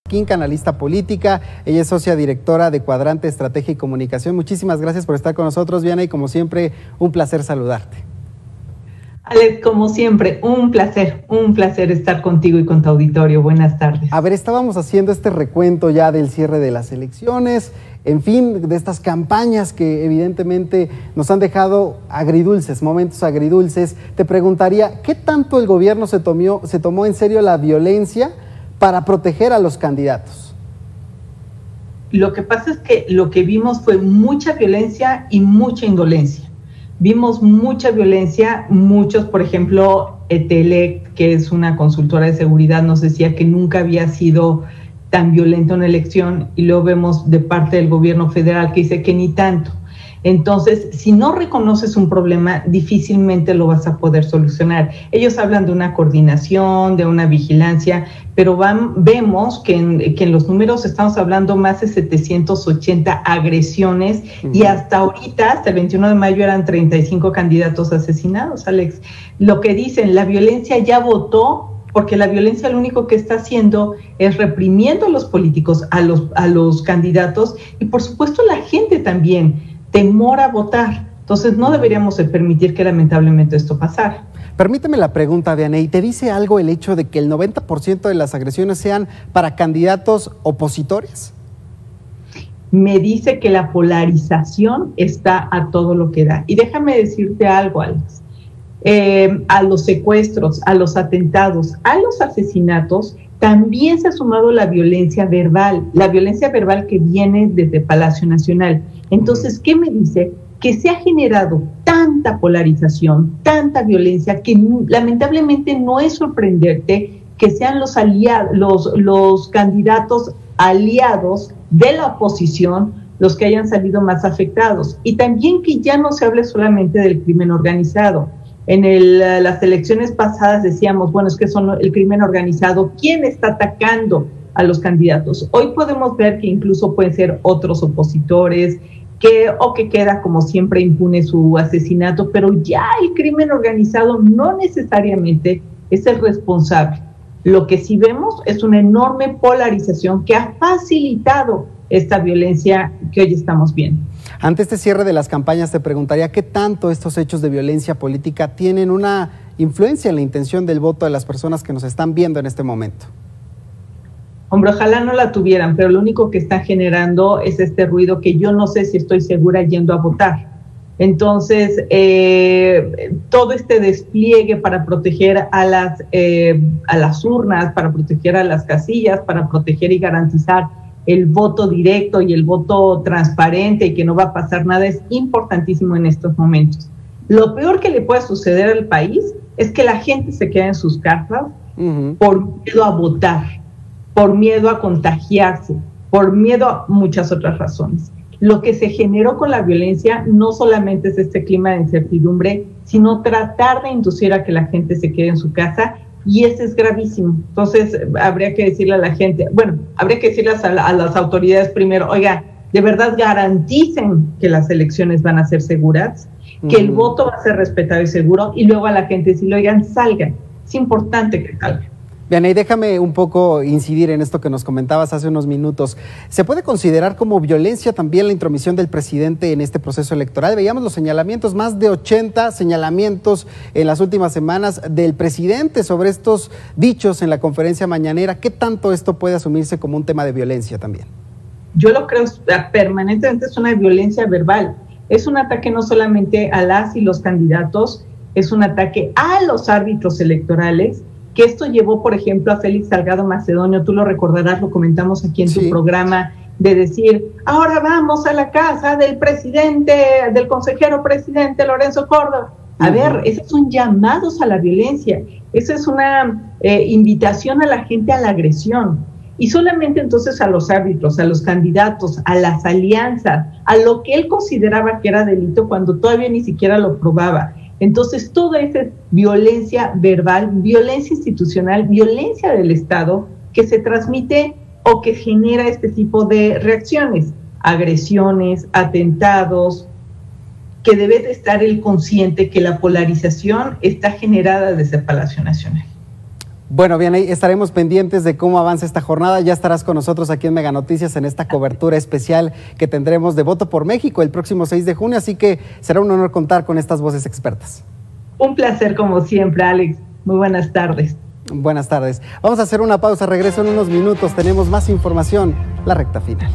Analista política, ella es socia directora de Cuadrante Estrategia y Comunicación. Muchísimas gracias por estar con nosotros, Vianey, como siempre, un placer saludarte. Alex, como siempre, un placer estar contigo y con tu auditorio. Buenas tardes. A ver, estábamos haciendo este recuento ya del cierre de las elecciones, en fin, de estas campañas que evidentemente nos han dejado agridulces, momentos agridulces. Te preguntaría, ¿qué tanto el gobierno se tomó en serio la violencia para proteger a los candidatos? Lo que pasa es que lo que vimos fue mucha violencia y mucha indolencia. Vimos mucha violencia, muchos, por ejemplo, ETELEC, que es una consultora de seguridad, nos decía que nunca había sido tan violenta una elección, y luego vemos de parte del gobierno federal que dice que ni tanto. Entonces, si no reconoces un problema, difícilmente lo vas a poder solucionar. Ellos hablan de una coordinación, de una vigilancia, pero vemos que en los números estamos hablando más de 780 agresiones y hasta ahorita, hasta el 21 de mayo, eran 35 candidatos asesinados, Alex. Lo que dicen, la violencia ya votó, porque la violencia lo único que está haciendo es reprimiendo a los políticos, a los candidatos, y por supuesto la gente también. Temor a votar. Entonces no deberíamos de permitir que lamentablemente esto pasara. Permíteme la pregunta, Vianey, ¿te dice algo el hecho de que el 90% de las agresiones sean para candidatos opositores? Me dice que la polarización está a todo lo que da. Y déjame decirte algo, Alex. A los secuestros, a los atentados, a los asesinatos, también se ha sumado la violencia verbal que viene desde Palacio Nacional. Entonces, ¿qué me dice? Que se ha generado tanta polarización, tanta violencia, que lamentablemente no es sorprenderte que sean los candidatos aliados de la oposición los que hayan salido más afectados. Y también que ya no se hable solamente del crimen organizado. En las elecciones pasadas decíamos, bueno, es que son el crimen organizado, ¿quién está atacando a los candidatos? Hoy podemos ver que incluso pueden ser otros opositores, que queda como siempre impune su asesinato, pero ya el crimen organizado no necesariamente es el responsable. Lo que sí vemos es una enorme polarización que ha facilitado esta violencia que hoy estamos viendo. Ante este cierre de las campañas, te preguntaría qué tanto estos hechos de violencia política tienen una influencia en la intención del voto de las personas que nos están viendo en este momento. Hombre, ojalá no la tuvieran, pero lo único que está generando es este ruido que yo no sé si estoy segura yendo a votar. Entonces, todo este despliegue para proteger a las urnas, para proteger a las casillas, para proteger y garantizar el voto directo y el voto transparente y que no va a pasar nada, es importantísimo en estos momentos. Lo peor que le puede suceder al país es que la gente se quede en sus casas por miedo a votar, por miedo a contagiarse, por miedo a muchas otras razones. Lo que se generó con la violencia no solamente es este clima de incertidumbre, sino tratar de inducir a que la gente se quede en su casa, y eso es gravísimo. Entonces, habría que decirle a la gente, habría que decirles a las autoridades primero, oiga, de verdad garanticen que las elecciones van a ser seguras, que el voto va a ser respetado y seguro, y luego a la gente decirle, oigan, salgan. Es importante que salgan. Vianey, déjame un poco incidir en esto que nos comentabas hace unos minutos. ¿Se puede considerar como violencia también la intromisión del presidente en este proceso electoral? Veíamos los señalamientos, más de 80 señalamientos en las últimas semanas del presidente sobre estos dichos en la conferencia mañanera. ¿Qué tanto esto puede asumirse como un tema de violencia también? Yo lo creo, permanentemente es una violencia verbal. Es un ataque no solamente a las y los candidatos, es un ataque a los árbitros electorales, que esto llevó, por ejemplo, a Félix Salgado Macedonio, tú lo recordarás, lo comentamos aquí en tu programa, de decir, ahora vamos a la casa del presidente, del consejero presidente Lorenzo Córdoba. A ver, esos son llamados a la violencia, esa es una invitación a la gente a la agresión. Y solamente entonces a los árbitros, a los candidatos, a las alianzas, a lo que él consideraba que era delito cuando todavía ni siquiera lo probaba. Entonces, toda esa violencia verbal, violencia institucional, violencia del Estado, que se transmite o que genera este tipo de reacciones, agresiones, atentados, que debe de estar el consciente que la polarización está generada desde Palacio Nacional. Bueno, bien, ahí estaremos pendientes de cómo avanza esta jornada. Ya estarás con nosotros aquí en Mega Noticias en esta cobertura especial que tendremos de Voto por México el próximo 6 de junio, así que será un honor contar con estas voces expertas. Un placer como siempre, Alex. Muy buenas tardes. Buenas tardes. Vamos a hacer una pausa, regreso en unos minutos. Tenemos más información, la recta final.